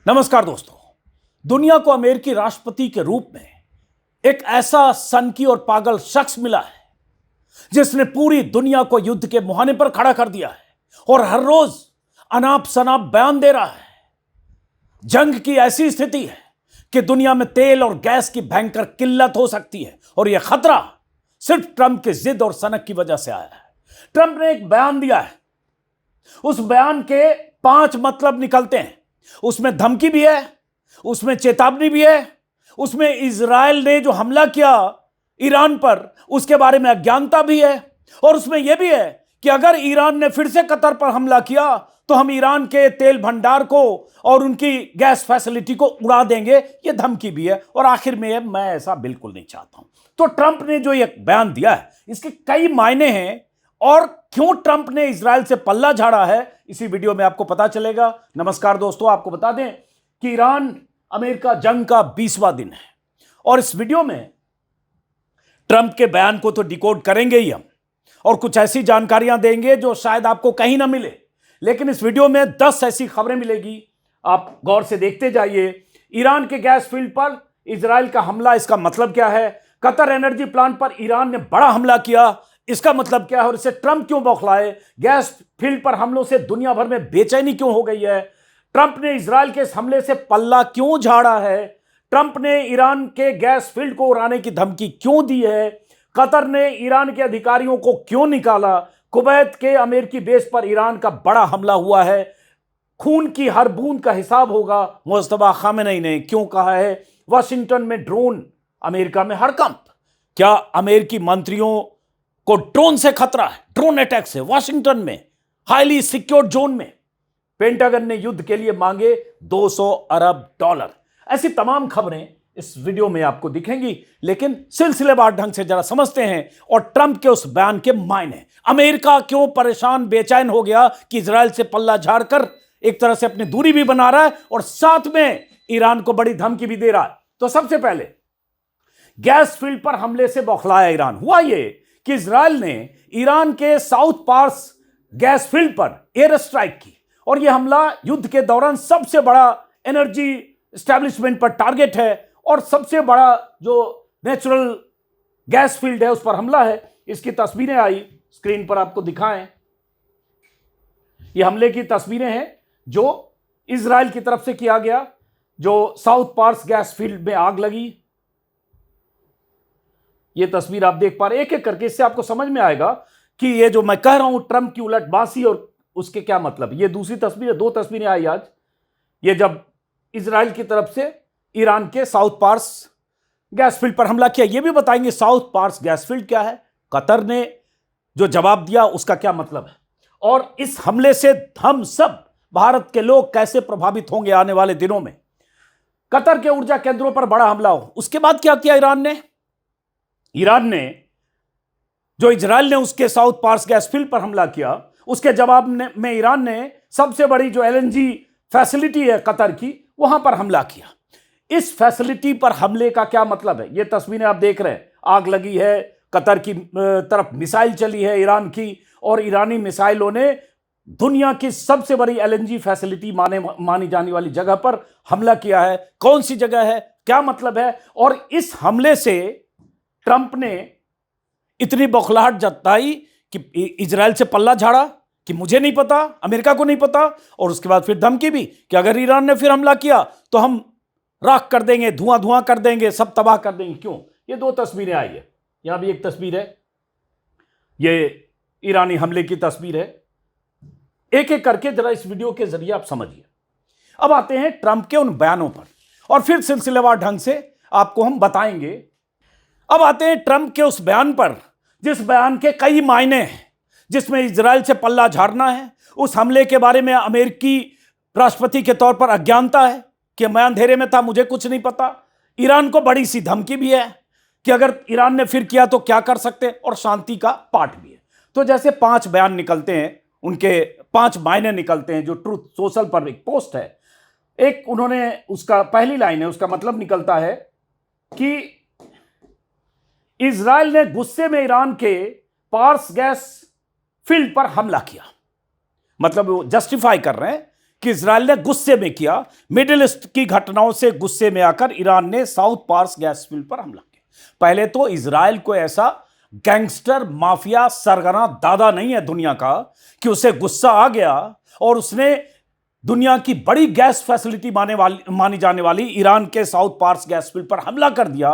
नमस्कार दोस्तों। दुनिया को अमेरिकी राष्ट्रपति के रूप में एक ऐसा सनकी और पागल शख्स मिला है जिसने पूरी दुनिया को युद्ध के मुहाने पर खड़ा कर दिया है और हर रोज अनाप शनाप बयान दे रहा है। जंग की ऐसी स्थिति है कि दुनिया में तेल और गैस की भयंकर किल्लत हो सकती है और यह खतरा सिर्फ ट्रंप की जिद और सनक की वजह से आया है। ट्रंप ने एक बयान दिया है, उस बयान के 5 मतलब निकलते हैं। उसमें धमकी भी है, उसमें चेतावनी भी है, उसमें इजराइल ने जो हमला किया ईरान पर उसके बारे में अज्ञानता भी है, और उसमें यह भी है कि अगर ईरान ने फिर से कतर पर हमला किया तो हम ईरान के तेल भंडार को और उनकी गैस फैसिलिटी को उड़ा देंगे। यह धमकी भी है। और आखिर में मैं ऐसा बिल्कुल नहीं चाहता हूं। तो ट्रंप ने जो यह बयान दिया है इसके कई मायने हैं, और क्यों ट्रंप ने इजराइल से पल्ला झाड़ा है इसी वीडियो में आपको पता चलेगा। नमस्कार दोस्तों, आपको बता दें कि ईरान अमेरिका जंग का 20वां दिन है, और इस वीडियो में ट्रंप के बयान को तो डिकोड करेंगे ही हम, और कुछ ऐसी जानकारियां देंगे जो शायद आपको कहीं ना मिले, लेकिन इस वीडियो में 10 ऐसी खबरें मिलेगी। आप गौर से देखते जाइए। ईरान के गैस फील्ड पर इजराइल का हमला, इसका मतलब क्या है? कतर एनर्जी प्लांट पर ईरान ने बड़ा हमला किया, इसका मतलब क्या है? और इसे ट्रंप क्यों बौखलाए? गैस फील्ड पर हमलों से दुनिया भर में बेचैनी क्यों हो गई है? ट्रंप ने इजराइल के इस हमले से पल्ला क्यों झाड़ा है? ट्रंप ने ईरान के गैस फील्ड को उड़ाने की धमकी क्यों दी है? कतर ने ईरान के अधिकारियों को क्यों निकाला? कुवैत के अमेरिकी बेस पर ईरान का बड़ा हमला हुआ है, खून की हर बूंद का हिसाब होगा, मुस्तफा खामेनी ने क्यों कहा है? वाशिंगटन में ड्रोन, अमेरिका में हड़कंप। क्या अमेरिकी मंत्रियों को ड्रोन से खतरा है? ड्रोन अटैक से वाशिंगटन में हाईली सिक्योर्ड जोन में पेंटागन ने युद्ध के लिए मांगे $200 अरब। ऐसी तमाम खबरें इस वीडियो में आपको दिखेंगी, लेकिन सिलसिलेवार ढंग से जरा समझते हैं और ट्रंप के उस बयान के मायने। अमेरिका क्यों परेशान बेचैन हो गया कि इजराइल से पल्ला झाड़कर एक तरह से अपनी दूरी भी बना रहा है और साथ में ईरान को बड़ी धमकी भी दे रहा है। तो सबसे पहले गैस फील्ड पर हमले से बौखलाया ईरान। हुआ यह कि इजराइल ने ईरान के साउथ पार्स गैस फील्ड पर एयर स्ट्राइक की, और यह हमला युद्ध के दौरान सबसे बड़ा एनर्जी एस्टैब्लिशमेंट पर टारगेट है और सबसे बड़ा जो नेचुरल गैस फील्ड है उस पर हमला है। इसकी तस्वीरें आई स्क्रीन पर, आपको दिखाएं। ये हमले की तस्वीरें हैं जो इजराइल की तरफ से किया गया, जो साउथ पार्स गैस फील्ड में आग लगी। ये तस्वीर आप देख पा रहे हैं। एक एक करके इससे आपको समझ में आएगा कि ये जो मैं कह रहा हूं ट्रंप की उलटबाजी और उसके क्या मतलब। ये दूसरी तस्वीर है, 2 तस्वीरें आई आज। ये जब इजराइल की तरफ से ईरान के साउथ पार्स गैस फील्ड पर हमला किया। ये भी बताएंगे साउथ पार्स गैस फील्ड क्या है, कतर ने जो जवाब दिया उसका क्या मतलब है, और इस हमले से हम सब भारत के लोग कैसे प्रभावित होंगे आने वाले दिनों में। कतर के ऊर्जा केंद्रों पर बड़ा हमला हो, उसके बाद क्या किया ईरान ने जो इजराइल ने उसके साउथ पार्स गैस फील्ड पर हमला किया, उसके जवाब में ईरान ने सबसे बड़ी जो एलएनजी फैसिलिटी है कतर की, वहां पर हमला किया। इस फैसिलिटी पर हमले का क्या मतलब है? ये तस्वीरें आप देख रहे हैं। आग लगी है, कतर की तरफ मिसाइल चली है ईरान की, और ईरानी मिसाइलों ने दुनिया की सबसे बड़ी एलएनजी फैसिलिटी मानी जाने वाली जगह पर हमला किया है। कौन सी जगह है, क्या मतलब है? और इस हमले से ट्रंप ने इतनी बौखलाहट जताई कि इजराइल से पल्ला झाड़ा कि मुझे नहीं पता, अमेरिका को नहीं पता, और उसके बाद फिर धमकी भी कि अगर ईरान ने फिर हमला किया तो हम राख कर देंगे, धुआं धुआं कर देंगे, सब तबाह कर देंगे। क्यों? ये 2 तस्वीरें आई है। यहां भी एक तस्वीर है, ये ईरानी हमले की तस्वीर है। एक एक करके जरा इस वीडियो के जरिए आप समझिए। अब आते हैं ट्रंप के उन बयानों पर, और फिर सिलसिलेवार ढंग से आपको हम बताएंगे। अब आते हैं ट्रंप के उस बयान पर, जिस बयान के कई मायने हैं, जिसमें इजराइल से पल्ला झाड़ना है। उस हमले के बारे में अमेरिकी राष्ट्रपति के तौर पर अज्ञानता है कि मैं अंधेरे में था, मुझे कुछ नहीं पता। ईरान को बड़ी सी धमकी भी है कि अगर ईरान ने फिर किया तो क्या कर सकते, और शांति का पाठ भी है। तो जैसे 5 बयान निकलते हैं, उनके 5 मायने निकलते हैं। जो ट्रूथ सोशल पर एक पोस्ट है, एक उन्होंने उसका पहली लाइन है, उसका मतलब निकलता है कि इजराइल ने गुस्से में ईरान के पार्स गैस फील्ड पर हमला किया। मतलब वो जस्टिफाई कर रहे हैं कि इजराइल ने गुस्से में किया, मिडिल ईस्ट की घटनाओं से गुस्से में आकर ईरान ने साउथ पार्स गैस फील्ड पर हमला किया। पहले तो इजराइल को ऐसा गैंगस्टर माफिया सरगना दादा नहीं है दुनिया का कि उसे गुस्सा आ गया और उसने दुनिया की बड़ी गैस फैसिलिटी मानी जाने वाली ईरान के साउथ पार्स गैस फील्ड पर हमला कर दिया।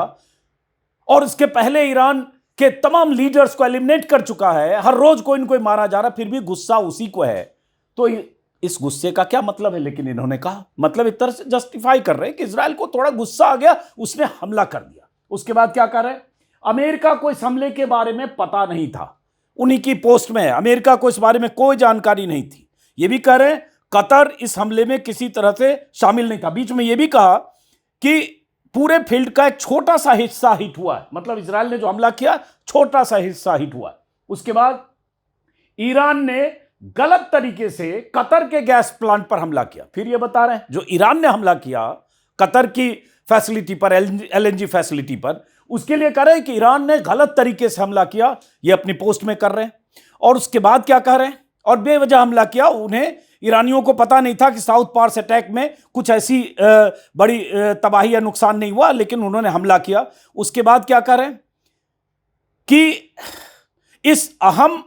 और इसके पहले ईरान के तमाम लीडर्स को एलिमिनेट कर चुका है, हर रोज कोई न कोई मारा जा रहा, फिर भी गुस्सा उसी को है। तो इस गुस्से का क्या मतलब है? लेकिन इन्होंने कहा, मतलब एक तरह से जस्टिफाई कर रहे हैं कि इजराइल को थोड़ा गुस्सा आ गया, उसने हमला कर दिया। उसके बाद क्या कर रहे हैं? अमेरिका को इस हमले के बारे में पता नहीं था, उन्हीं की पोस्ट में है, अमेरिका को इस बारे में कोई जानकारी नहीं थी। यह भी कह रहे हैं कतर इस हमले में किसी तरह से शामिल नहीं था। बीच में यह भी कहा कि पूरे फील्ड का एक छोटा सा हिस्सा हिट हुआ है, मतलब इजराइल ने जो हमला किया छोटा सा हिस्सा हिट हुआ है। उसके बाद ईरान ने गलत तरीके से कतर के गैस प्लांट पर हमला किया। फिर यह बता रहे हैं जो ईरान ने हमला किया कतर की फैसिलिटी पर, एलएनजी फैसिलिटी पर, उसके लिए कह रहे हैं कि ईरान ने गलत तरीके से हमला किया, यह अपनी पोस्ट में कर रहे हैं। और उसके बाद क्या कह रहे हैं? और बेवजह हमला किया, उन्हें ईरानियों को पता नहीं था कि साउथ पार्स अटैक में कुछ ऐसी बड़ी तबाही या नुकसान नहीं हुआ, लेकिन उन्होंने हमला किया। उसके बाद क्या कह रहे हैं कि इस अहम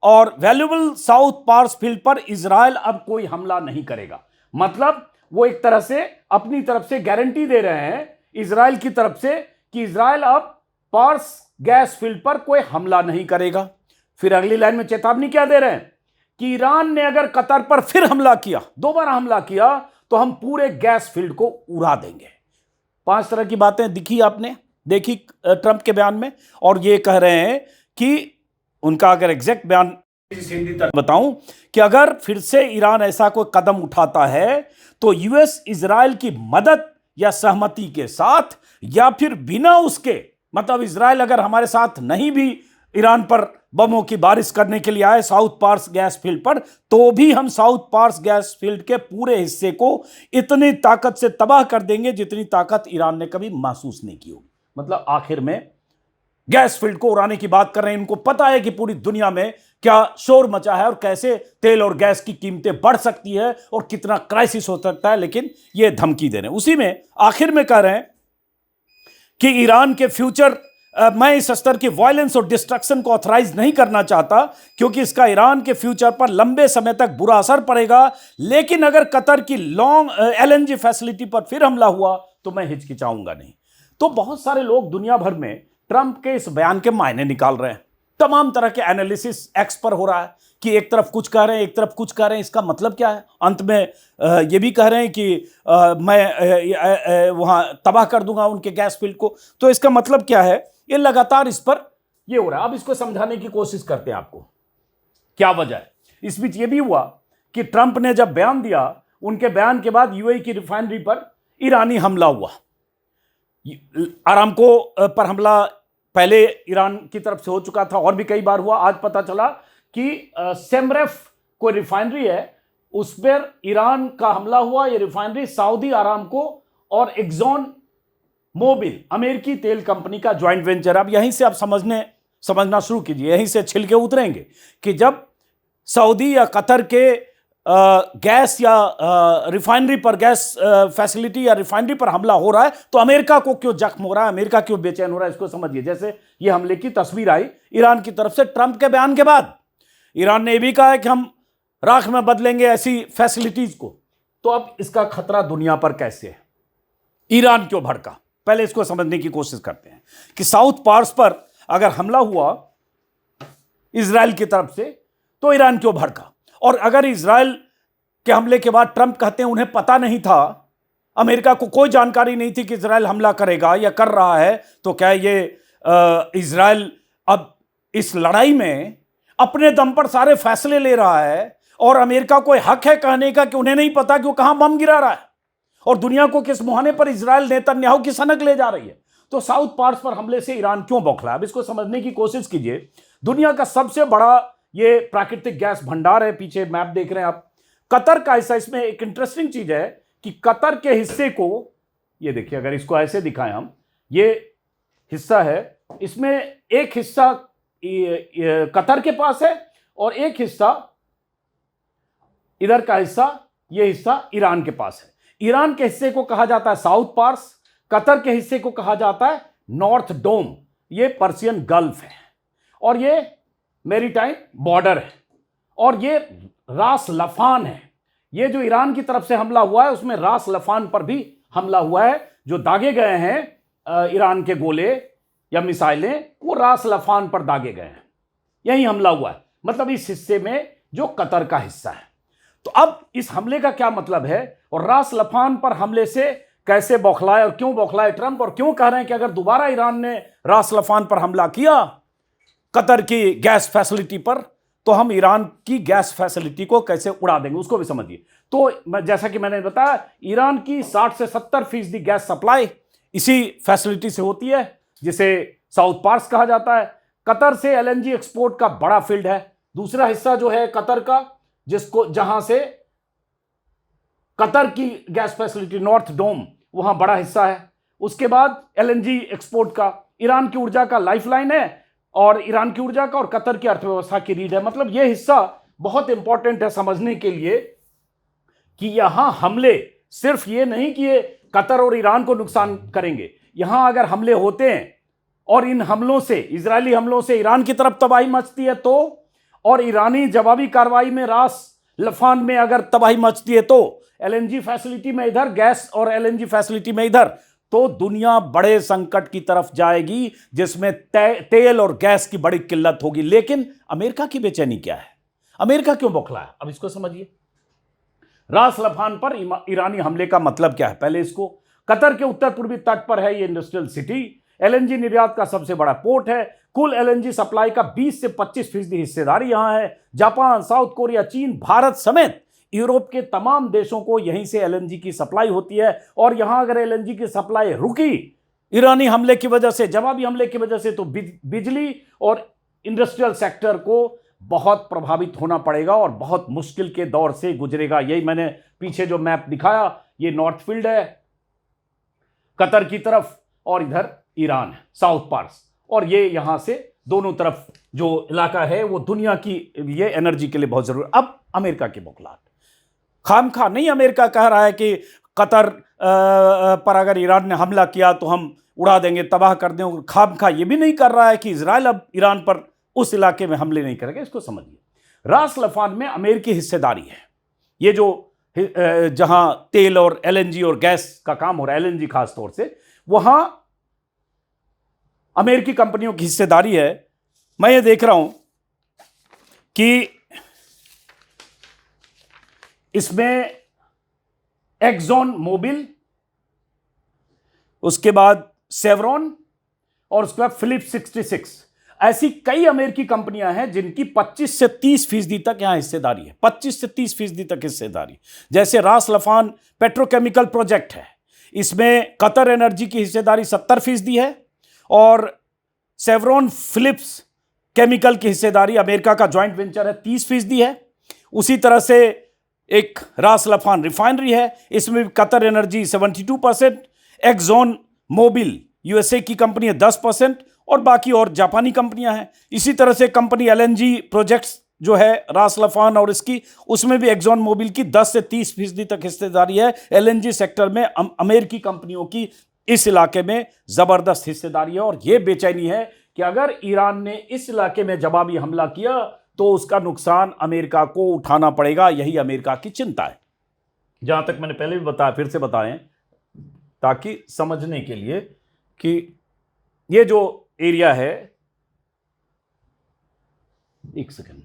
और वैल्यूएबल साउथ पार्स फील्ड पर इजराइल अब कोई हमला नहीं करेगा। मतलब वो एक तरह से अपनी तरफ से गारंटी दे रहे हैं इजराइल की तरफ से कि इजराइल अब पार्स गैस फील्ड पर कोई हमला नहीं करेगा। फिर अगली लाइन में चेतावनी क्या दे रहे हैं कि ईरान ने अगर कतर पर फिर हमला किया, दोबारा हमला किया, तो हम पूरे गैस फील्ड को उड़ा देंगे। 5 तरह की बातें दिखी, आपने देखी ट्रंप के बयान में। और ये कह रहे हैं कि उनका अगर एग्जैक्ट बयान बताऊं कि अगर फिर से ईरान ऐसा कोई कदम उठाता है तो यूएस इजराइल की मदद या सहमति के साथ या फिर बिना उसके, मतलब इजराइल अगर हमारे साथ नहीं भी ईरान पर बमों की बारिश करने के लिए आए साउथ पार्स गैस फील्ड पर, तो भी हम साउथ पार्स गैस फील्ड के पूरे हिस्से को इतनी ताकत से तबाह कर देंगे जितनी ताकत ईरान ने कभी महसूस नहीं की होगी। मतलब आखिर में गैस फील्ड को उड़ाने की बात कर रहे हैं। इनको पता है कि पूरी दुनिया में क्या शोर मचा है और कैसे तेल और गैस की कीमतें बढ़ सकती है और कितना क्राइसिस हो सकता है, लेकिन ये धमकी दे रहे हैं। उसी में आखिर में कह रहे हैं कि ईरान के फ्यूचर मैं इस स्तर की वायलेंस और डिस्ट्रक्शन को ऑथराइज नहीं करना चाहता क्योंकि इसका ईरान के फ्यूचर पर लंबे समय तक बुरा असर पड़ेगा, लेकिन अगर कतर की लॉन्ग एलएनजी फैसिलिटी पर फिर हमला हुआ तो मैं हिचकिचाऊंगा नहीं। तो बहुत सारे लोग दुनिया भर में ट्रंप के इस बयान के मायने निकाल रहे हैं। तमाम तरह के एनालिसिस एक्स पर हो रहा है कि एक तरफ कुछ कह रहे हैं, एक तरफ कुछ कह रहे हैं। इसका मतलब क्या है? अंत में ये भी कह रहे हैं कि मैं वहां तबाह कर दूंगा उनके गैस फील्ड को। तो इसका मतलब क्या है? ये लगातार इस पर ये हो रहा है। अब इसको समझाने की कोशिश करते हैं आपको क्या वजह है। इस बीच ये भी हुआ कि ट्रंप ने जब बयान दिया, उनके बयान के बाद यूएई की रिफाइनरी पर ईरानी हमला हुआ। आरामको पर हमला पहले ईरान की तरफ से हो चुका था और भी कई बार हुआ। आज पता चला कि सेमरेफ कोई रिफाइनरी है, उस पर ईरान का हमला हुआ। ये रिफाइनरी सऊदी आरामको और एक्सॉन मोबिल अमेरिकी तेल कंपनी का ज्वाइंट वेंचर। अब यहीं से आप समझना शुरू कीजिए, यहीं से छिलके उतरेंगे कि जब सऊदी या कतर के गैस या रिफाइनरी पर, गैस फैसिलिटी या रिफाइनरी पर हमला हो रहा है तो अमेरिका को क्यों जख्म हो रहा है, अमेरिका क्यों बेचैन हो रहा है, इसको समझिए। जैसे ये हमले की तस्वीर आई ईरान की तरफ से ट्रंप के बयान के बाद। ईरान ने भी कहा है कि हम राख में बदलेंगे ऐसी फैसिलिटीज को। तो अब इसका खतरा दुनिया पर कैसे है? ईरान क्यों भड़का? पहले इसको समझने की कोशिश करते हैं कि साउथ पार्स पर अगर हमला हुआ इजराइल की तरफ से तो ईरान क्यों भड़का? और अगर इजराइल के हमले के बाद ट्रंप कहते हैं उन्हें पता नहीं था, अमेरिका को कोई जानकारी नहीं थी कि इजराइल हमला करेगा या कर रहा है, तो क्या ये इजराइल अब इस लड़ाई में अपने दम पर सारे फैसले ले रहा है और अमेरिका को हक है कहने का कि उन्हें नहीं पता कि वो कहां बम गिरा रहा है और दुनिया को किस मुहाने पर इजराइल नेतन्याहू की सनक ले जा रही है? तो साउथ पार्स पर हमले से ईरान क्यों बौखला? अब इसको समझने की कोशिश कीजिए। दुनिया का सबसे बड़ा ये प्राकृतिक गैस भंडार है, पीछे मैप देख रहे हैं आप। कतर का हिस्सा, इसमें एक इंटरेस्टिंग चीज है कि कतर के हिस्से को, ये देखिए अगर इसको ऐसे दिखाएं हम, ये हिस्सा है, इसमें एक हिस्सा कतर के पास है और एक हिस्सा, इधर का हिस्सा ये हिस्सा ईरान के पास है। ईरान के हिस्से को कहा जाता है साउथ पार्स, कतर के हिस्से को कहा जाता है नॉर्थ डोम, ये पर्सियन गल्फ है और ये मैरीटाइम बॉर्डर है और ये रास लफान है। ये जो ईरान की तरफ से हमला हुआ है उसमें रास लफान पर भी हमला हुआ है। जो दागे गए हैं ईरान के गोले या मिसाइलें वो रास लफान पर दागे गए हैं, यही हमला हुआ है, मतलब इस हिस्से में जो कतर का हिस्सा है। तो अब इस हमले का क्या मतलब है और रास लफान पर हमले से कैसे बौखलाए और क्यों बौखलाए ट्रंप, और क्यों कह रहे हैं कि अगर दोबारा ईरान ने रास लफान पर हमला किया कतर की गैस फैसिलिटी पर तो हम ईरान की गैस फैसिलिटी को कैसे उड़ा देंगे, उसको भी समझिए। तो जैसा कि मैंने बताया ईरान की 60 से 70% गैस सप्लाई इसी फैसिलिटी से होती है जिसे साउथ पार्स कहा जाता है। कतर से एलएनजी एक्सपोर्ट का बड़ा फील्ड है। दूसरा हिस्सा जो है कतर का, जिसको जहां से कतर की गैस फैसिलिटी नॉर्थ डोम वहां बड़ा हिस्सा है। उसके बाद एलएनजी एक्सपोर्ट का ईरान की ऊर्जा का लाइफलाइन है और ईरान की ऊर्जा का और कतर की अर्थव्यवस्था की रीढ़ है। मतलब यह हिस्सा बहुत इंपॉर्टेंट है समझने के लिए कि यहां हमले सिर्फ ये नहीं कि ये कतर और ईरान को नुकसान करेंगे, यहां अगर हमले होते हैं और इन हमलों से, इजरायली हमलों से ईरान की तरफ तबाही मचती है तो, और ईरानी जवाबी कार्रवाई में रास लफान में अगर तबाही मचती है तो, एलएनजी फैसिलिटी में इधर गैस और एलएनजी फैसिलिटी में इधर, तो दुनिया बड़े संकट की तरफ जाएगी जिसमें तेल और गैस की बड़ी किल्लत होगी। लेकिन अमेरिका की बेचैनी क्या है, अमेरिका क्यों बौखला है, अब इसको समझिए। रास लफान पर ईरानी हमले का मतलब क्या है, पहले इसको। कतर के उत्तर पूर्वी तट पर है ये इंडस्ट्रियल सिटी, एलएनजी निर्यात का सबसे बड़ा पोर्ट है। कुल एलएनजी सप्लाई का 20 से 25% हिस्सेदारी यहां है। जापान, साउथ कोरिया, चीन, भारत समेत यूरोप के तमाम देशों को यहीं से एलएनजी की सप्लाई होती है। और यहां अगर एलएनजी की सप्लाई रुकी ईरानी हमले की वजह से, जवाबी हमले की वजह से, तो बिजली और इंडस्ट्रियल सेक्टर को बहुत प्रभावित होना पड़ेगा और बहुत मुश्किल के दौर से गुजरेगा। यही मैंने पीछे जो मैप दिखाया, ये नॉर्थ फील्ड है कतर की तरफ और इधर ईरान है साउथ पार्स, और ये यहां से दोनों तरफ जो इलाका है वो दुनिया की ये एनर्जी के लिए बहुत जरूरी। अब अमेरिका की बौखलाहट, खामखा नहीं अमेरिका कह रहा है कि कतर पर अगर ईरान ने हमला किया तो हम उड़ा देंगे, तबाह कर देंगे। खामखा ये भी नहीं कर रहा है कि इजराइल अब ईरान पर उस इलाके में हमले नहीं करेगा। इसको समझिए, रास लफान में अमेरिकी हिस्सेदारी है। ये जो जहां तेल और एलएनजी और गैस का काम हो रहा है, एलएनजी खास तौर से, वहां अमेरिकी कंपनियों की हिस्सेदारी है। मैं ये देख रहा हूं कि इसमें एक्सॉन मोबिल, उसके बाद सेवरॉन और उसके बाद फिलिप्स 66, ऐसी कई अमेरिकी कंपनियां हैं जिनकी 25 से 30% तक यहां हिस्सेदारी है। 25 से 30% तक हिस्सेदारी। जैसे रास लफान पेट्रोकेमिकल प्रोजेक्ट है, इसमें कतर एनर्जी की हिस्सेदारी 70% है और सेवरॉन फिलिप्स केमिकल की हिस्सेदारी अमेरिका का जॉइंट वेंचर है, 30% है। उसी तरह से एक रास लफान रिफाइनरी है, इसमें Qatar Energy 72%, Exxon Mobil USA की कंपनी है 10% और बाकी और जापानी कंपनियां हैं। इसी तरह से कंपनी एलएनजी प्रोजेक्ट्स जो है रास लफान और इसकी, उसमें भी एक्सॉन मोबिल की 10 से 30% तक हिस्सेदारी है। एलएनजी सेक्टर में अमेरिकी कंपनियों की इस इलाके में जबरदस्त हिस्सेदारी है और यह बेचैनी है कि अगर ईरान ने इस इलाके में जवाबी हमला किया तो उसका नुकसान अमेरिका को उठाना पड़ेगा। यही अमेरिका की चिंता है। जहां तक मैंने पहले भी बताया, फिर से बताएं ताकि समझने के लिए कि ये जो एरिया है, एक सेकंड,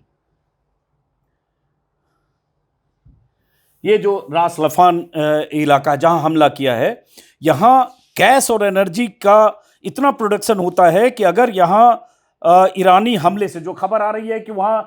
ये जो रास लफान इलाका जहां हमला किया है, यहां गैस और एनर्जी का इतना प्रोडक्शन होता है कि अगर यहां ईरानी हमले से जो खबर आ रही है कि वहां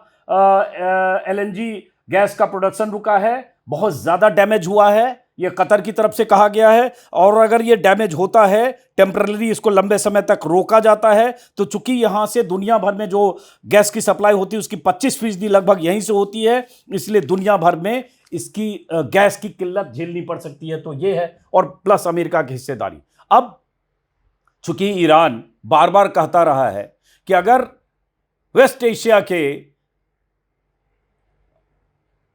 एलएनजी गैस का प्रोडक्शन रुका है, बहुत ज्यादा डैमेज हुआ है, ये कतर की तरफ से कहा गया है। और अगर ये डैमेज होता है टेम्पररी, इसको लंबे समय तक रोका जाता है, तो चूंकि यहां से दुनिया भर में जो गैस की सप्लाई होती है उसकी 25% लगभग यहीं से होती है, इसलिए दुनिया भर में इसकी गैस की किल्लत झेलनी पड़ सकती है। तो ये है, और प्लस अमेरिका की हिस्सेदारी। अब चूंकि ईरान बार बार कहता रहा है कि अगर वेस्ट एशिया के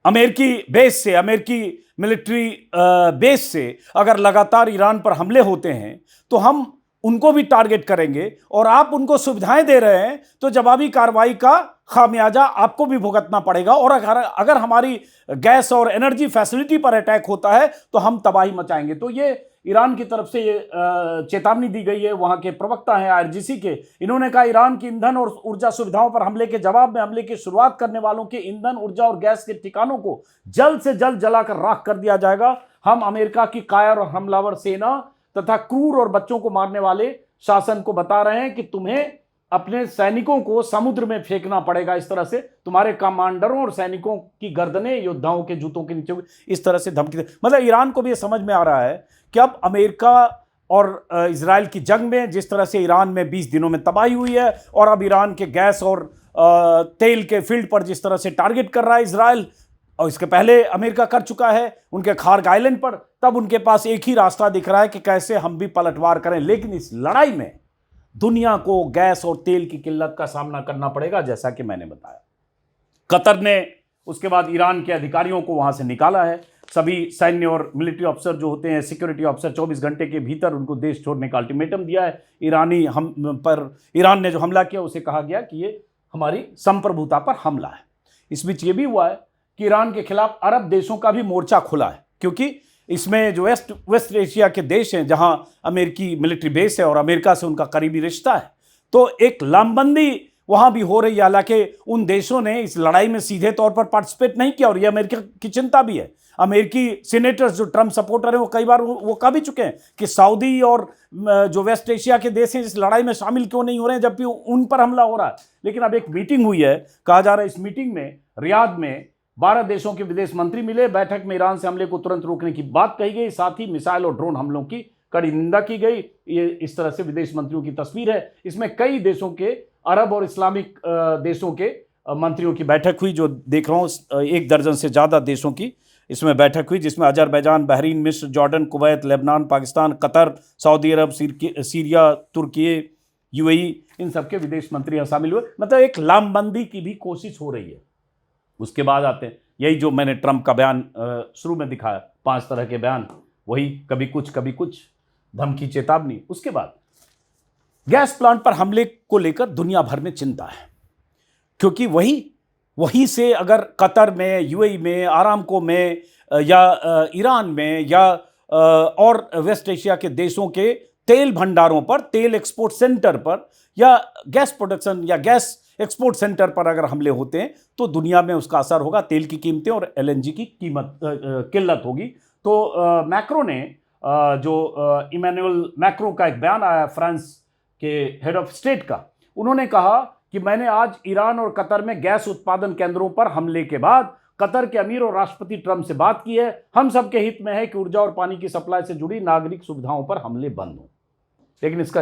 अमेरिकी बेस से, अमेरिकी मिलिट्री बेस से अगर लगातार ईरान पर हमले होते हैं तो हम उनको भी टारगेट करेंगे, और आप उनको सुविधाएं दे रहे हैं तो जवाबी कार्रवाई का खामियाजा आपको भी भुगतना पड़ेगा। और अगर हमारी गैस और एनर्जी फैसिलिटी पर अटैक होता है तो हम तबाही मचाएंगे। तो ये ईरान की तरफ से ये चेतावनी दी गई है। वहां के प्रवक्ता हैं आईआरजीसी के, इन्होंने कहा ईरान की ईंधन और ऊर्जा सुविधाओं पर हमले के जवाब में हमले की शुरुआत करने वालों के ईंधन, ऊर्जा और गैस के ठिकानों को जल्द से जल्द जलाकर राख कर दिया जाएगा। हम अमेरिका की कायर और हमलावर सेना तथा क्रूर और बच्चों को मारने वाले शासन को बता रहे हैं कि तुम्हें अपने सैनिकों को समुद्र में फेंकना पड़ेगा। इस तरह से तुम्हारे कमांडरों और सैनिकों की गर्दनें योद्धाओं के जूतों के नीचे, इस तरह से धमकी दे। मतलब ईरान को भी यह समझ में आ रहा है कि अब अमेरिका और इजराइल की जंग में जिस तरह से ईरान में 20 दिनों में तबाही हुई है, और अब ईरान के गैस और तेल के फील्ड पर जिस तरह से टारगेट कर रहा है इजराइल, और इसके पहले अमेरिका कर चुका है उनके खार्ग आइलैंड पर, तब उनके पास एक ही रास्ता दिख रहा है कि कैसे हम भी पलटवार करें। लेकिन इस लड़ाई में दुनिया को गैस और तेल की किल्लत का सामना करना पड़ेगा, जैसा कि मैंने बताया। कतर ने उसके बाद ईरान के अधिकारियों को वहां से निकाला है। सभी सैन्य और मिलिट्री अफसर जो होते हैं, सिक्योरिटी अफसर, 24 घंटे के भीतर उनको देश छोड़ने का अल्टीमेटम दिया है। ईरान ने जो हमला किया उसे कहा गया कि ये हमारी संप्रभुता पर हमला है। इस बीच ये भी हुआ है कि ईरान के खिलाफ अरब देशों का भी मोर्चा खुला है, क्योंकि इसमें जो वेस्ट एशिया के देश हैं जहां अमेरिकी मिलिट्री बेस है और अमेरिका से उनका करीबी रिश्ता है, तो एक लामबंदी वहां भी हो रही है। हालांकि उन देशों ने इस लड़ाई में सीधे तौर पर पार्टिसिपेट नहीं किया, और यह अमेरिका की चिंता भी है। अमेरिकी सीनेटर्स जो ट्रंप सपोर्टर हैं वो कई बार वो कह भी चुके हैं कि सऊदी और जो वेस्ट एशिया के देश हैं इस लड़ाई में शामिल क्यों नहीं हो रहे हैं, जबकि उन पर हमला हो रहा है। लेकिन अब एक मीटिंग हुई है, कहा जा रहा है इस मीटिंग में रियाद में 12 देशों के विदेश मंत्री मिले। बैठक में ईरान से हमले को तुरंत रोकने की बात कही गई, साथ ही मिसाइल और ड्रोन हमलों की कड़ी निंदा की गई। ये इस तरह से विदेश मंत्रियों की तस्वीर है। इसमें कई देशों के, अरब और इस्लामिक देशों के मंत्रियों की बैठक हुई, जो देख रहा हूँ 1 दर्जन से ज़्यादा देशों की इसमें बैठक हुई, जिसमें अजरबैजान, बहरीन, मिस्र, Jordan, Kuwait, Lebanon, Pakistan, Qatar, Saudi Arabia, Syria, तुर्की, यूएई, इन सबके विदेश मंत्री यहाँ शामिल हुए। मतलब एक लामबंदी की भी कोशिश हो रही है। उसके बाद आते हैं यही जो मैंने ट्रंप का बयान शुरू में दिखाया, 5 तरह के बयान, वही कभी कुछ धमकी, चेतावनी। उसके बाद गैस प्लांट पर हमले को लेकर दुनिया भर में चिंता है, क्योंकि वहीं से अगर कतर में, यूएई में, आरामको में या ईरान में या और वेस्ट एशिया के देशों के तेल भंडारों पर, तेल एक्सपोर्ट सेंटर पर या गैस प्रोडक्शन या गैस एक्सपोर्ट सेंटर पर अगर हमले होते हैं तो दुनिया में उसका असर होगा। तेल की कीमतें और एलएनजी की किल्लत होगी। तो मैक्रो ने जो इमैनुअल मैक्रो का एक बयान आया फ्रांस के हेड ऑफ स्टेट का, उन्होंने कहा कि मैंने आज ईरान और कतर में गैस उत्पादन केंद्रों पर हमले के बाद कतर के अमीर और राष्ट्रपति ट्रंप से बात की है। हम सबके हित में है कि ऊर्जा और पानी की सप्लाई से जुड़ी नागरिक सुविधाओं पर हमले बंद हों। लेकिन इसका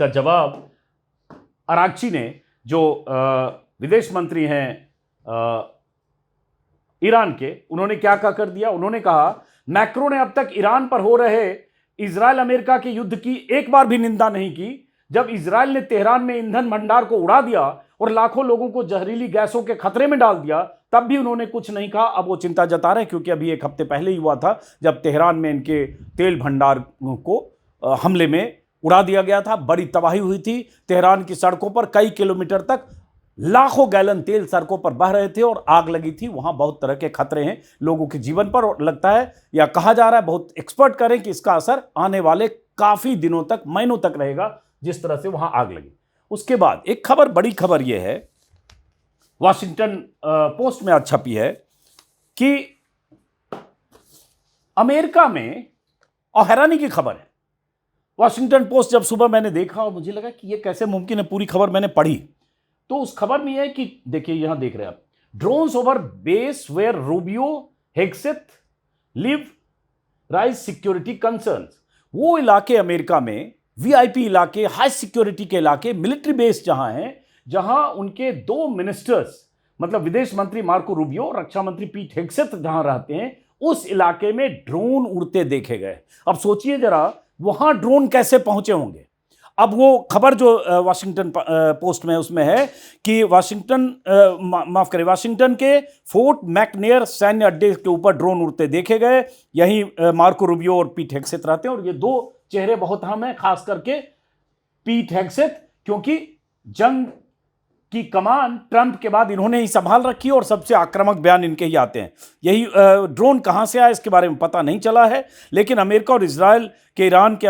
जवाब अरागची ने, जो विदेश मंत्री हैं ईरान के, उन्होंने क्या कर दिया। उन्होंने कहा मैक्रो ने अब तक ईरान पर हो रहे इजराइल अमेरिका के युद्ध की एक बार भी निंदा नहीं की। जब इजराइल ने तेहरान में ईंधन भंडार को उड़ा दिया और लाखों लोगों को जहरीली गैसों के खतरे में डाल दिया, तब भी उन्होंने कुछ नहीं कहा। अब वो चिंता जता रहे हैं, क्योंकि अभी 1 हफ्ते पहले ही हुआ था जब तेहरान में इनके तेल भंडार को हमले में उड़ा दिया गया था। बड़ी तबाही हुई थी। तेहरान की सड़कों पर कई किलोमीटर तक लाखों गैलन तेल सड़कों पर बह रहे थे और आग लगी थी। वहां बहुत तरह के खतरे हैं लोगों के जीवन पर, और लगता है या कहा जा रहा है, बहुत एक्सपर्ट करें कि इसका असर आने वाले काफी दिनों तक, महीनों तक रहेगा, जिस तरह से वहां आग लगी। उसके बाद एक खबर, बड़ी खबर यह है, वॉशिंगटन पोस्ट में आज छपी है कि अमेरिका में, और हैरानी की खबर है, वॉशिंगटन पोस्ट जब सुबह मैंने देखा और मुझे लगा कि यह कैसे मुमकिन है, पूरी खबर मैंने पढ़ी तो उस खबर में यह है कि देखिए यहां देख रहे हैं आप, drones over base where Rubio Hegseth live raise security concerns. वो इलाके अमेरिका में, वीआईपी इलाके, हाई सिक्योरिटी के इलाके, मिलिट्री बेस जहां हैं, जहां उनके 2 मिनिस्टर्स, मतलब विदेश मंत्री मार्को रूबियो, रक्षा मंत्री पीट हेग्सेथ जहां रहते हैं, उस इलाके में ड्रोन उड़ते देखे गए। अब सोचिए जरा, वहां ड्रोन कैसे पहुंचे होंगे। अब वो खबर जो वाशिंगटन पोस्ट में उसमें है कि वाशिंगटन के फोर्ट मैकनेयर सैन्य अड्डे के ऊपर ड्रोन उड़ते देखे गए। यहीं मार्को रूबियो और पीट हेग्सेथ रहते हैं और ये दो चेहरे बहुत अहम हैं, खास करके पीट हेग्सेथ, क्योंकि जंग की कमान ट्रंप के बाद इन्होंने ही संभाल रखी और सबसे आक्रामक बयान इनके ही आते हैं। यही ड्रोन कहां से आया इसके बारे में पता नहीं चला है, लेकिन अमेरिका और इजराइल के ईरान के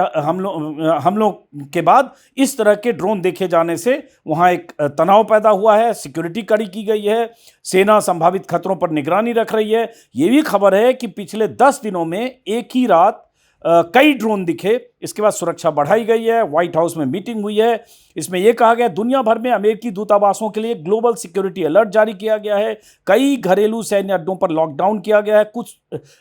हमलों के बाद इस तरह के ड्रोन देखे जाने से वहां एक तनाव पैदा हुआ है, सिक्योरिटी कड़ी की गई है, सेना संभावित खतरों पर निगरानी रख रही है। यह भी खबर है कि पिछले 10 दिनों में एक ही रात कई ड्रोन दिखे। इसके बाद सुरक्षा बढ़ाई गई है, व्हाइट हाउस में मीटिंग हुई है। इसमें यह कहा गया दुनिया भर में अमेरिकी दूतावासों के लिए ग्लोबल सिक्योरिटी अलर्ट जारी किया गया है। कई घरेलू सैन्य अड्डों पर लॉकडाउन किया गया है। कुछ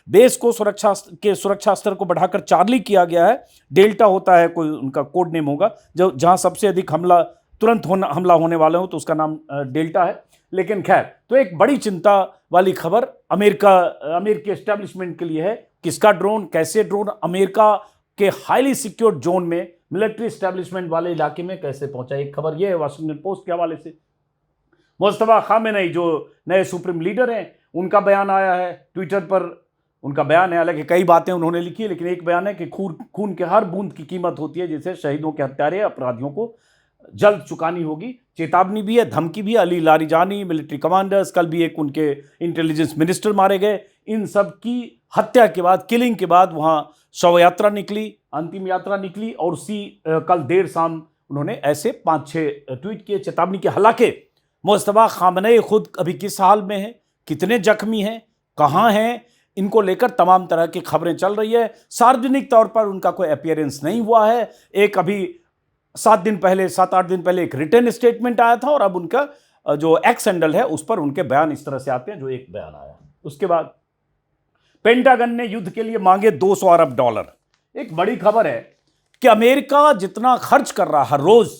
देश को सुरक्षा स्तर को बढ़ाकर चार्ली किया गया है। डेल्टा होता है, कोई उनका कोड नेम होगा, जो जहां सबसे अधिक हमला होने वाले हो तो उसका नाम डेल्टा है। लेकिन खैर, तो एक बड़ी चिंता वाली खबर अमेरिकी एस्टेब्लिशमेंट के लिए है। किसका ड्रोन, कैसे ड्रोन अमेरिका के हाईली सिक्योर्ड जोन में, मिलिट्री एस्टेब्लिशमेंट वाले इलाके में कैसे पहुंचा। एक खबर यह है वाशिंगटन पोस्ट के हवाले से। मुस्तफा खामेनेई जो नए सुप्रीम लीडर हैं, उनका बयान आया है ट्विटर पर। उनका बयान है, हालांकि कई बातें उन्होंने लिखी है, लेकिन एक बयान है कि खून के हर बूंद की कीमत होती है, जिसे शहीदों के हत्यारे अपराधियों को जल्द चुकानी होगी। चेतावनी भी है, धमकी भी है। अली लारिजानी, मिलिट्री कमांडर्स, कल भी एक उनके इंटेलिजेंस मिनिस्टर मारे गए। इन सब की हत्या के बाद, किलिंग के बाद वहां शव यात्रा निकली, अंतिम यात्रा निकली, और उसी कल देर शाम उन्होंने ऐसे 5-6 ट्वीट किए चेतावनी के। हालांकि मुस्तफा खामेनेई खुद अभी किस हाल में है, कितने जख्मी हैं, कहां हैं, इनको लेकर तमाम तरह की खबरें चल रही है। सार्वजनिक तौर पर उनका कोई अपीयरेंस नहीं हुआ है। एक अभी 7-8 दिन पहले एक रिटन स्टेटमेंट आया था, और अब उनका जो एक्स हैंडल है उस पर उनके बयान इस तरह से आते हैं, जो एक बयान आया। उसके बाद पेंटागन ने युद्ध के लिए मांगे $200 अरब। एक बड़ी खबर है कि अमेरिका जितना खर्च कर रहा हर रोज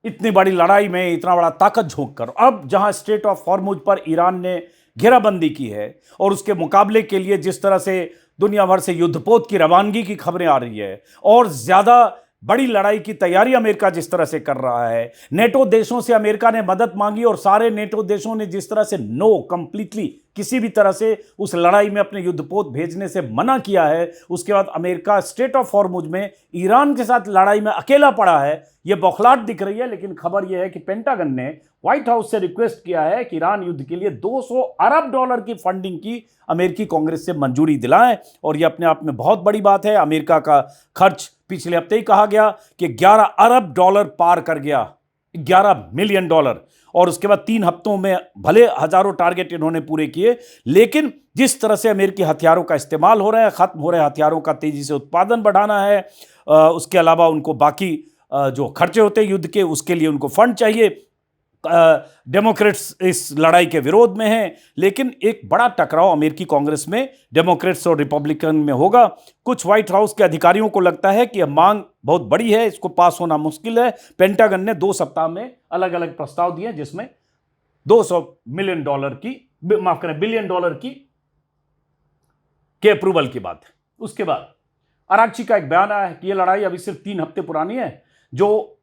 इतनी बड़ी लड़ाई में, इतना बड़ा ताकत झोंक कर, अब जहां स्ट्रेट ऑफ हॉर्मुज पर ईरान ने घेराबंदी की है और उसके मुकाबले के लिए जिस तरह से दुनिया भर से युद्धपोत की रवानगी की खबरें आ रही है, और ज्यादा बड़ी लड़ाई की तैयारी अमेरिका जिस तरह से कर रहा है, नेटो देशों से अमेरिका ने मदद मांगी और सारे नेटो देशों ने जिस तरह से कंप्लीटली किसी भी तरह से उस लड़ाई में अपने युद्धपोत भेजने से मना किया है, उसके बाद अमेरिका स्ट्रेट ऑफ हॉर्मुज में ईरान के साथ लड़ाई में अकेला पड़ा है। यह बौखलाहट दिख रही है। लेकिन खबर यह है कि पेंटागन ने व्हाइट हाउस से रिक्वेस्ट किया है कि ईरान युद्ध के लिए $200 अरब की फंडिंग की अमेरिकी कांग्रेस से मंजूरी दिलाएं, और यह अपने आप में बहुत बड़ी बात है। अमेरिका का खर्च पिछले हफ्ते ही कहा गया कि $11 अरब पार कर गया, $11 मिलियन, और उसके बाद 3 हफ्तों में भले हजारों टारगेट इन्होंने पूरे किए, लेकिन जिस तरह से अमेरिकी हथियारों का इस्तेमाल हो रहा है, खत्म हो रहे हथियारों का तेजी से उत्पादन बढ़ाना है, उसके अलावा उनको बाकी जो खर्चे होते हैं युद्ध के, उसके लिए उनको फंड चाहिए। डेमोक्रेट्स इस लड़ाई के विरोध में हैं, लेकिन एक बड़ा टकराव अमेरिकी कांग्रेस में डेमोक्रेट्स और रिपब्लिकन में होगा। कुछ व्हाइट हाउस के अधिकारियों को लगता है कि यह मांग बहुत बड़ी है, इसको पास होना मुश्किल है। पेंटागन ने 2 सप्ताह में अलग अलग प्रस्ताव दिए, जिसमें $200 मिलियन की, माफ करें, $1 बिलियन के अप्रूवल की बात है। उसके बाद अरागची का एक बयान आया है कि यह लड़ाई अभी सिर्फ 3 हफ्ते पुरानी है। जो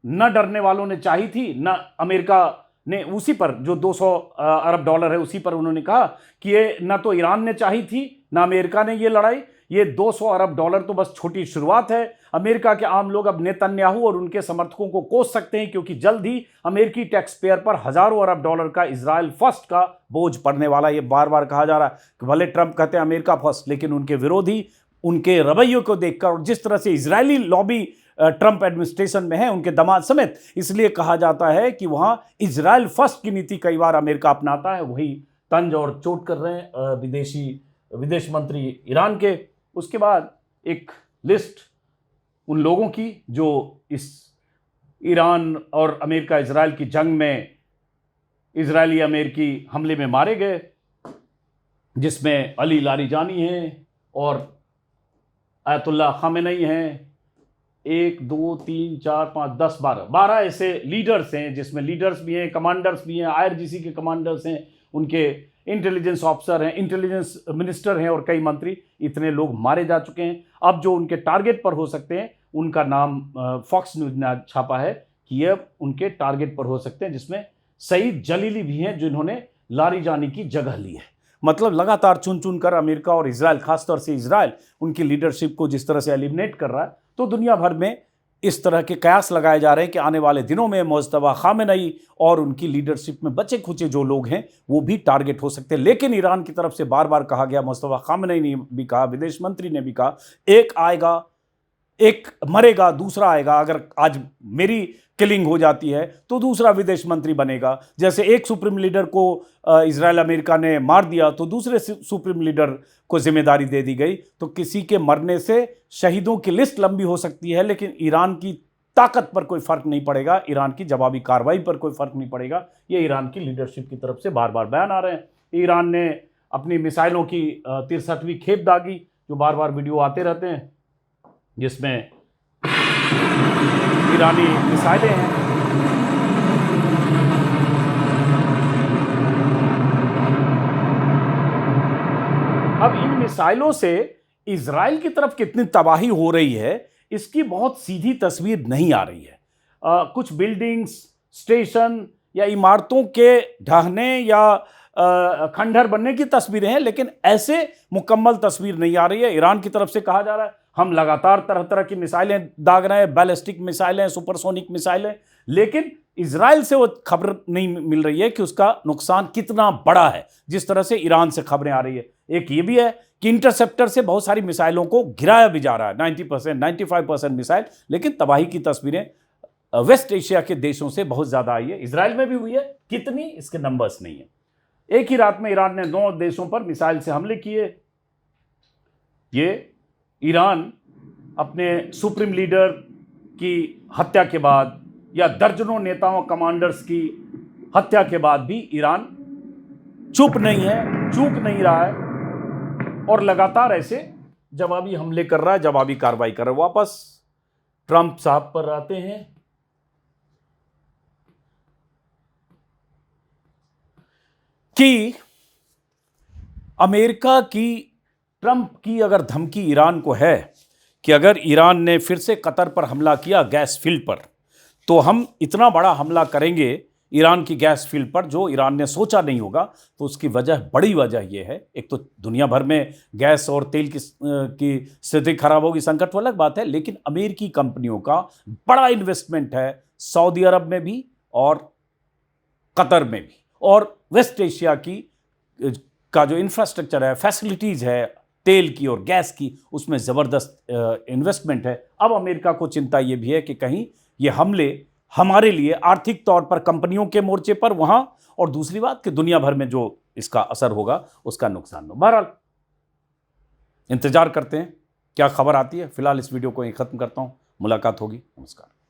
न डरने वालों ने चाही थी, न अमेरिका ने उसी पर, जो $200 अरब है उसी पर उन्होंने कहा कि ये न तो ईरान ने चाही थी, न अमेरिका ने ये लड़ाई। ये $200 अरब तो बस छोटी शुरुआत है। अमेरिका के आम लोग अब नेतन्याहू और उनके समर्थकों को कोस सकते हैं, क्योंकि जल्द ही अमेरिकी टैक्स पेयर पर हजारों अरब डॉलर का इजराइल फर्स्ट का बोझ पड़ने वाला है। ये बार बार कहा जा रहा है कि भले ट्रंप कहते हैं अमेरिका फर्स्ट, लेकिन उनके विरोधी उनके रवैयों को देखकर और जिस तरह से इजरायली लॉबी ट्रंप एडमिनिस्ट्रेशन में है, उनके दामाद समेत, इसलिए कहा जाता है कि वहां इजराइल फर्स्ट की नीति कई बार अमेरिका अपनाता है। वही तंज और चोट कर रहे हैं विदेश मंत्री ईरान के। उसके बाद एक लिस्ट उन लोगों की जो इस ईरान और अमेरिका इजराइल की जंग में इजरायली अमेरिकी हमले में मारे गए, जिसमें अली लारिजानी हैं और आयतुल्ला खामेनेई हैं। 1 2 3 4 5 10 12 ऐसे लीडर्स हैं, जिसमें लीडर्स भी हैं, कमांडर्स भी हैं, IRGC के कमांडर्स हैं, उनके इंटेलिजेंस ऑफिसर हैं, इंटेलिजेंस मिनिस्टर हैं और कई मंत्री। इतने लोग मारे जा चुके हैं। अब जो उनके टारगेट पर हो सकते हैं उनका नाम फॉक्स न्यूज ने छापा है कि ये उनके टारगेट पर हो सकते हैं, जिसमें सईद जलीली भी हैं जिन्होंने लारिजानी की जगह ली है। मतलब लगातार चुन चुन कर अमेरिका और इजराइल, खासतौर से इजराइल, उनकी लीडरशिप को जिस तरह से एलिमिनेट कर रहा है, तो दुनिया भर में इस तरह के कयास लगाए जा रहे हैं कि आने वाले दिनों में मुस्तफा खामेनेई और उनकी लीडरशिप में बचे खुचे जो लोग हैं वो भी टारगेट हो सकते हैं। लेकिन ईरान की तरफ से बार बार कहा गया, मुस्तफा खामेनेई ने भी कहा, विदेश मंत्री ने भी कहा, एक आएगा, एक मरेगा, दूसरा आएगा। अगर आज मेरी किलिंग हो जाती है तो दूसरा विदेश मंत्री बनेगा। जैसे एक सुप्रीम लीडर को इजराइल अमेरिका ने मार दिया तो दूसरे सुप्रीम लीडर को जिम्मेदारी दे दी गई। तो किसी के मरने से शहीदों की लिस्ट लंबी हो सकती है, लेकिन ईरान की ताकत पर कोई फर्क नहीं पड़ेगा, ईरान की जवाबी कार्रवाई पर कोई फर्क नहीं पड़ेगा। ये ईरान की लीडरशिप की तरफ से बार बार बयान आ रहे हैं। ईरान ने अपनी मिसाइलों की 63वीं खेप दागी, जो बार बार वीडियो आते रहते हैं, जिसमें ईरानी मिसाइलें हैं। अब इन मिसाइलों से इजराइल की तरफ कितनी तबाही हो रही है, इसकी बहुत सीधी तस्वीर नहीं आ रही है। कुछ बिल्डिंग्स, स्टेशन या इमारतों के ढहने या खंडहर बनने की तस्वीरें हैं, लेकिन ऐसे मुकम्मल तस्वीर नहीं आ रही है। ईरान की तरफ से कहा जा रहा है हम लगातार तरह तरह की मिसाइलें दाग रहे हैं, बैलिस्टिक मिसाइलें, सुपरसोनिक मिसाइलें, लेकिन इजराइल से वो खबर नहीं मिल रही है कि उसका नुकसान कितना बड़ा है, जिस तरह से ईरान से खबरें आ रही है। एक ये भी है कि इंटरसेप्टर से बहुत सारी मिसाइलों को गिराया भी जा रहा है, 90%, 95% मिसाइल, लेकिन तबाही की तस्वीरें वेस्ट एशिया के देशों से बहुत ज़्यादा आई है। इजराइल में भी हुई है, कितनी इसके नंबर्स नहीं है। एक ही रात में ईरान ने 9 देशों पर मिसाइल से हमले किए। ये ईरान अपने सुप्रीम लीडर की हत्या के बाद या दर्जनों नेताओं, कमांडर्स की हत्या के बाद भी ईरान चुप नहीं है, चूक नहीं रहा है और लगातार ऐसे जवाबी हमले कर रहा है, जवाबी कार्रवाई कर रहा है। वापस ट्रंप साहब पर आते हैं कि अमेरिका की, ट्रंप की अगर धमकी ईरान को है कि अगर ईरान ने फिर से कतर पर हमला किया गैस फील्ड पर, तो हम इतना बड़ा हमला करेंगे ईरान की गैस फील्ड पर जो ईरान ने सोचा नहीं होगा। तो उसकी वजह, बड़ी वजह यह है, एक तो दुनिया भर में गैस और तेल की स्थिति खराब होगी, संकट, वो अलग बात है, लेकिन अमेरिकी कंपनियों का बड़ा इन्वेस्टमेंट है सऊदी अरब में भी और कतर में भी, और वेस्ट एशिया की का जो इंफ्रास्ट्रक्चर है, फैसिलिटीज़ है तेल की और गैस की, उसमें ज़बरदस्त इन्वेस्टमेंट है। अब अमेरिका को चिंता ये भी है कि कहीं ये हमले हमारे लिए आर्थिक तौर पर कंपनियों के मोर्चे पर वहाँ, और दूसरी बात कि दुनिया भर में जो इसका असर होगा उसका नुकसान हो। बहरहाल इंतजार करते हैं क्या खबर आती है। फिलहाल इस वीडियो को यहीं ख़त्म करता हूँ, मुलाकात होगी, नमस्कार।